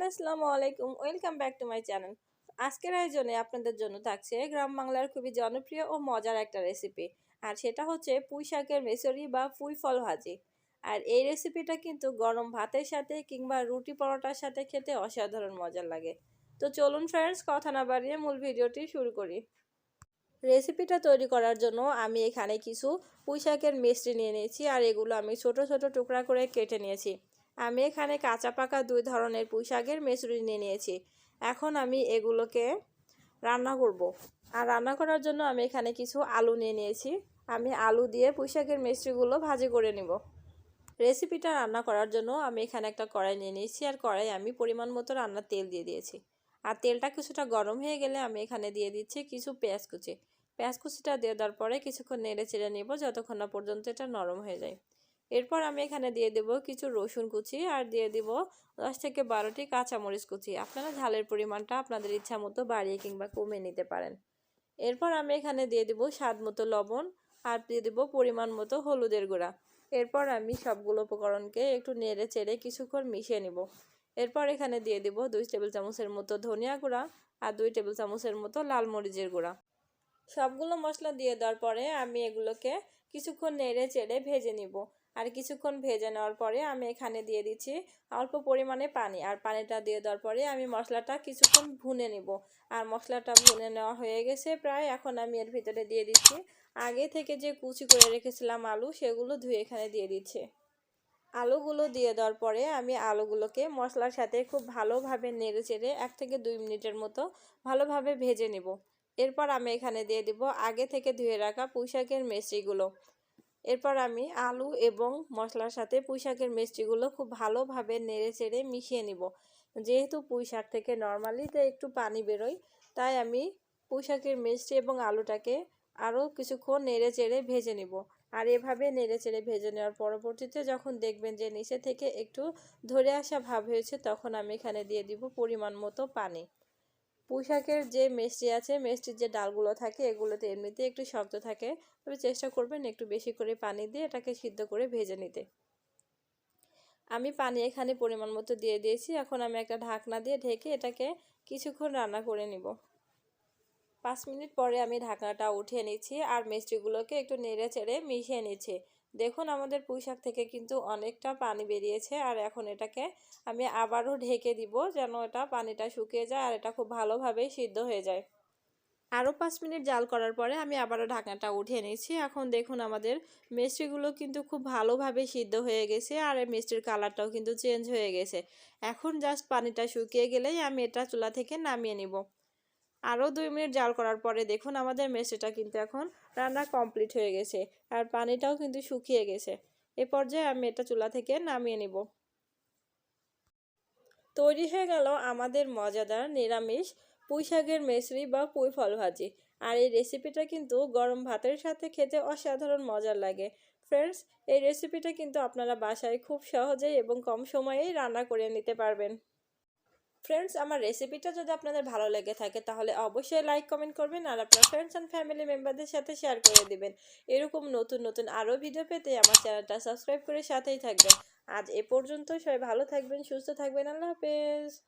আসসালামু আলাইকুম, welcome back to my channel. আজকের আয়োজনে আপনাদের জন্য থাকছে গ্রাম বাংলার খুবই জনপ্রিয় ও মজার একটা রেসিপি। আর সেটা হচ্ছে পুঁই শাকের মেচরি বা পুঁই ফল ভাজি। আর এই রেসিপিটা কিন্তু গরম ভাতের সাথে কিংবা রুটি পরোটার সাথে খেতে অসাধারণ মজার লাগে। তো চলুন ফ্রেন্ডস, কথা না বাড়িয়ে মূল ভিডিওটি শুরু করি। রেসিপিটা তৈরি করার জন্য আমি এখানে কিছু পুঁই শাকের মিষ্টি নিয়ে নিয়েছি, আর এগুলো আমি ছোট ছোট টুকরা করে কেটে নিয়েছি। আমি এখানে কাঁচা পাকা দুই ধরনের পুঁই শাকের মিশ্রি নিয়ে নিয়েছি। এখন আমি এগুলোকে রান্না করব। আর রান্না করার জন্য আমি এখানে কিছু আলু নিয়ে নিয়েছি। আমি আলু দিয়ে পুঁই শাকের মিষ্টিগুলো ভাজি করে নিব। রেসিপিটা রান্না করার জন্য আমি এখানে একটা কড়াই নিয়ে নিয়েছি, আর কড়াই আমি পরিমাণ মতো রান্নার তেল দিয়ে দিয়েছি। আর তেলটা কিছুটা গরম হয়ে গেলে আমি এখানে দিয়ে দিচ্ছি কিছু পেঁয়াজ কুচি। পেঁয়াজ কুচিটা দিয়ে দেওয়ার পরে কিছুক্ষণ নেড়ে চেড়ে নেব যতক্ষণ না পর্যন্ত এটা নরম হয়ে যায়। এরপর আমি এখানে দিয়ে দেব কিছু রসুন কুচি, আর দিয়ে দিব 10 থেকে 12টি কাঁচামরিচ কুচি। আপনারা ঝালের পরিমাণটা আপনাদের ইচ্ছা মতো বাড়িয়ে কিংবা কমিয়ে নিতে পারেন। এরপর আমি এখানে দিয়ে দিব স্বাদ মতো লবণ, আর দিয়ে দিব পরিমাণ মতো হলুদের গুঁড়া। এরপর আমি সবগুলো উপকরণকে একটু নেড়ে চেড়ে কিছুক্ষণ মিশিয়ে নিব। এরপর এখানে দিয়ে দিব 2 টেবিল চামচের মতো ধনিয়া গুঁড়া, আর 2 টেবিল চামচের মতো লাল মরিচের গুঁড়া। সবগুলো মশলা দিয়ে দেওয়ার পরে আমি এগুলোকে কিছুক্ষণ নেড়ে চেড়ে ভেজে নিব। আর কিছুক্ষণ ভেজে নেওয়ার পরে আমি এখানে দিয়ে দিচ্ছি অল্প পরিমাণে পানি, আর পানিটা দিয়ে দেওয়ার পরে আমি মশলাটা কিছুক্ষণ ভুনে নিব। আর মশলাটা ভুনে নেওয়া হয়ে গেছে প্রায়। এখন আমি এর ভিতরে দিয়ে দিচ্ছি আগে থেকে যে কুচি করে রেখেছিলাম আলু, সেগুলো ধুয়ে এখানে দিয়ে দিচ্ছি। আলুগুলো দিয়ে দেওয়ার পরে আমি আলুগুলোকে মশলার সাথে খুব ভালোভাবে নেড়ে চেড়ে 1 থেকে 2 মিনিটের মতো ভালোভাবে ভেজে নেব। এরপর আমি এখানে দিয়ে দিব আগে থেকে ধুয়ে রাখা পুঁই শাকের মিষ্টিগুলো। এরপর আমি আলু এবং মশলার সাথে পুঁই শাকের মিষ্টিগুলো খুব ভালোভাবে নেড়ে চেড়ে মিশিয়ে নিব। যেহেতু পুঁই শাক থেকে নর্মালিতে একটু পানি বেরোয়, তাই আমি পুঁই শাকের মিষ্টি এবং আলুটাকে আরও কিছুক্ষণ নেড়ে চেড়ে ভেজে নিব। আর এভাবে নেড়ে চেড়ে ভেজে নেওয়ার পরবর্তীতে যখন দেখবেন যে নিচে থেকে একটু ধরে আসা ভাব হয়েছে, তখন আমি এখানে দিয়ে দিব পরিমাণ মতো পানি। পুঁই শাকের যে মিষ্টি আছে, মিষ্টির যে ডালগুলো থাকে, এগুলোতে এমনিতে একটু শক্ত থাকে, তবে চেষ্টা করবেন একটু বেশি করে পানি দিয়ে এটাকে সিদ্ধ করে ভেজে নিতে। আমি পানি এখানে পরিমাণ মতো দিয়ে দিয়েছি। এখন আমি একটা ঢাকনা দিয়ে ঢেকে এটাকে কিছুক্ষণ রান্না করে নিব। 5 মিনিট পরে আমি ঢাকনাটা উঠিয়ে নিচ্ছি, আর মিষ্টিগুলোকে একটু নেড়ে চেড়ে মিশিয়ে নিচ্ছি। দেখুন আমাদের পুঁই শাক থেকে কিন্তু অনেকটা পানি বেরিয়েছে। আর এখন এটাকে আমি আবারও ঢেকে দিব যেন এটা পানিটা শুকিয়ে যায় আর এটা খুব ভালোভাবে সিদ্ধ হয়ে যায়। আরও 5 মিনিট জাল করার পরে আমি আবারও ঢাকনাটা উঠিয়ে নিচ্ছি। এখন দেখুন আমাদের মিষ্টিগুলো কিন্তু খুব ভালোভাবে সিদ্ধ হয়ে গেছে, আর এই মিষ্টির কালারটাও কিন্তু চেঞ্জ হয়ে গেছে। এখন জাস্ট পানিটা শুকিয়ে গেলেই আমি এটা চুলা থেকে নামিয়ে নিব। আরও 2 মিনিট জাল করার পরে দেখুন আমাদের মিষ্টিটা কিন্তু এখন রান্না কমপ্লিট হয়ে গেছে, আর পানিটাও কিন্তু শুকিয়ে গেছে। এ পর্যায়ে আমি এটা চুলা থেকে নামিয়ে নিব। তৈরি হয়ে গেল আমাদের মজাদার নিরামিষ পুঁই শাকের মেচরি বা পুঁই ফল ভাজি। আর এই রেসিপিটা কিন্তু গরম ভাতের সাথে খেতে অসাধারণ মজার লাগে। ফ্রেন্ডস, এই রেসিপিটা কিন্তু আপনারা বাসায় খুব সহজেই এবং কম সময়েই রান্না করে নিতে পারবেন। ফ্রেন্ডস, আমার রেসিপিটা যদি আপনাদের ভালো লেগে থাকে তাহলে অবশ্যই লাইক কমেন্ট করবেন, আর আপনার ফ্রেন্ডস অ্যান্ড ফ্যামিলি মেম্বারদের সাথে শেয়ার করে দিবেন। এরকম নতুন নতুন আরও ভিডিও পেতে আমার চ্যানেলটা সাবস্ক্রাইব করে সাথেই থাকবেন। আজ এ পর্যন্ত, সবাই ভালো থাকবেন, সুস্থ থাকবেন, আল্লাহ হাফেজ।